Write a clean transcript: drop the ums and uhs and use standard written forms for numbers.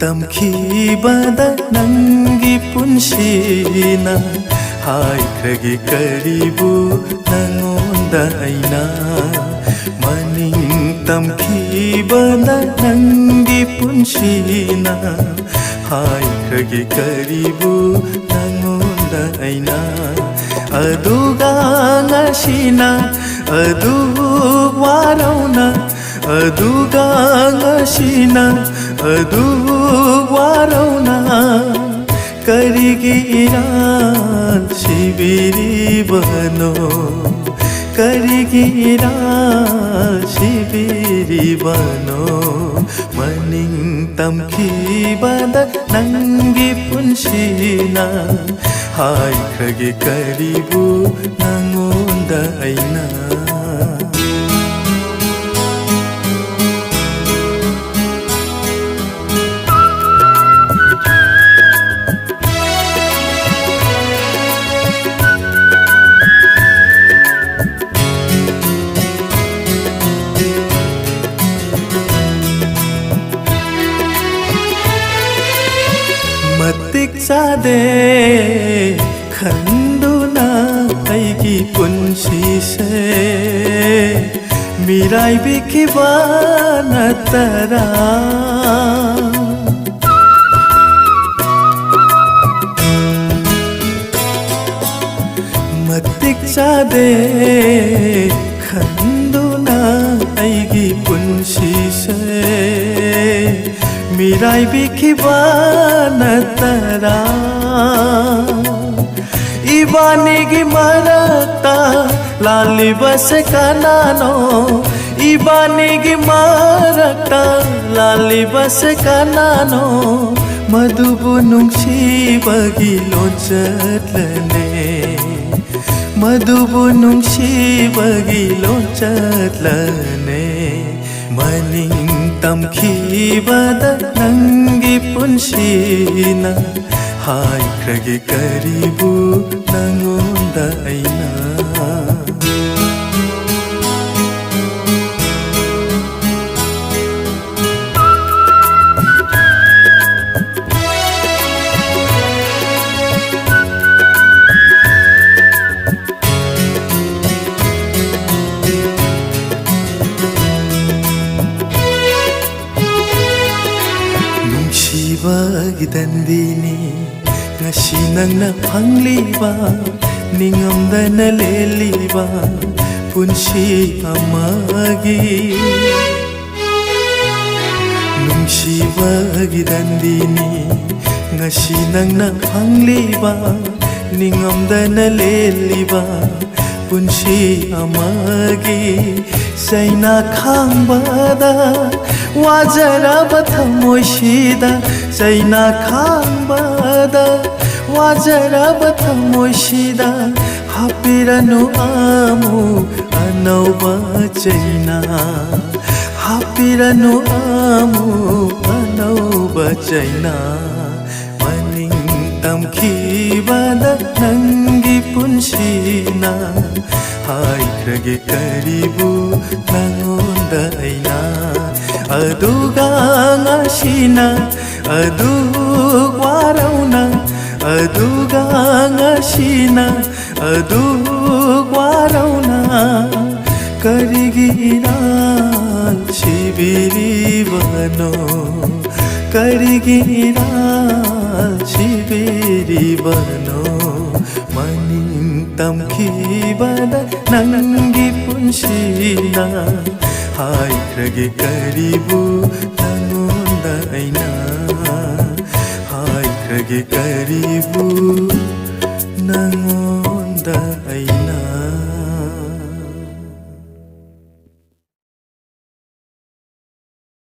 ꯇꯝꯈꯤꯕꯗ ꯅꯪꯒꯤ ꯄꯨꯟꯁꯤꯅ ꯍꯥꯏꯈ꯭ꯔꯒꯦ ꯀꯔꯤꯕꯨ ꯅꯪꯉꯣꯟꯗ ꯑꯩꯅ ꯃꯅꯤꯡ ꯇꯝꯈꯤꯕꯗ ꯅꯪꯒꯤ ꯄꯨꯟꯁꯤꯅ ꯍꯥꯏꯈ꯭ꯔꯒꯦ ꯀꯔꯤꯕꯨ ꯅꯪꯉꯣꯟꯗ ꯑꯩꯅ ꯑꯗꯨꯒ ꯉꯁꯤꯅ ꯑꯗꯨꯛ ꯋꯥꯔꯧꯅ ꯑꯗꯨꯒ ꯉꯁꯤꯅ ꯑꯗꯨꯛ ꯋꯥꯔꯧꯅ ꯀꯔꯤꯒꯤ ꯏꯔꯥꯜ ꯁꯤꯕꯤꯔꯤꯕꯅꯣ ꯀꯔꯤꯒꯤ ꯏꯔꯥꯜ ꯁꯤꯕꯤꯔꯤꯕꯅꯣ ಮನಿಂ ತಮ್ಖೀಬದ ನಂಗಿ ಪುನ್ಸಿನ ಹಾಯ್ಖಗೆ ಕರಿಬು ನಂಗೊಂದ ಐನ मतिक सादे खंडुना ऐगी पुंसी से मिराई बिखिबा नतरा मतिक सादे खंडुना ऐगी पुंसी से मिराई बिखिबा नतरा इबानिगी मरता लाली बस कनानो इबानिगी मरता लाली बस कनानो मधुबु नुंगसिबगी लोंचत्लने मधुबु नुंगसिबगी लोंचत्लने मनिं तमखीबद नंगी पुन्सिना हायख्रगे करीबु नंगोंद ऐना ꯅꯨꯡꯁꯤꯕꯒꯤꯗꯟꯗꯤꯅꯤ ꯉꯁꯤ ꯅꯪꯅ ꯐꯪꯂꯤꯕ ꯅꯤꯡꯉꯝꯗꯅ ꯂꯦꯜꯂꯤꯕ ꯄꯨꯟꯁꯤ ꯑꯃꯒꯤ ꯅꯨꯡꯁꯤꯕꯒꯤꯗꯟꯗꯤꯅꯤ ꯉꯁꯤ ꯅꯪꯅ ꯐꯪꯂꯤꯕ ꯅꯤꯡꯉꯝꯗꯅ ꯂꯦꯜꯂꯤꯕ ꯄꯨꯟꯁꯤ ꯑꯃꯒꯤ ꯆꯩꯅꯥ ꯈꯥꯡꯕꯗ वाजरबा थमोइसिदा चैना खांबदा वाजरबा थमोइसिदा हापिरनु आमु अनौबा चैना हापिरनु आमु अनौबा चैना मनिं तमखीबदा नंगी पुन्सिना हायख्रगे करीबु नंगोंदा ऐना अदुगा ngashina aduk warauna aduga ngashina aduk warauna karigi iral sibiribano karigi iral sibiribano maning tamkhibada nangi punsina हायख्रगे करीबु नंगोंद ऐना हायख्रगे करीबु नंगोंद ऐना।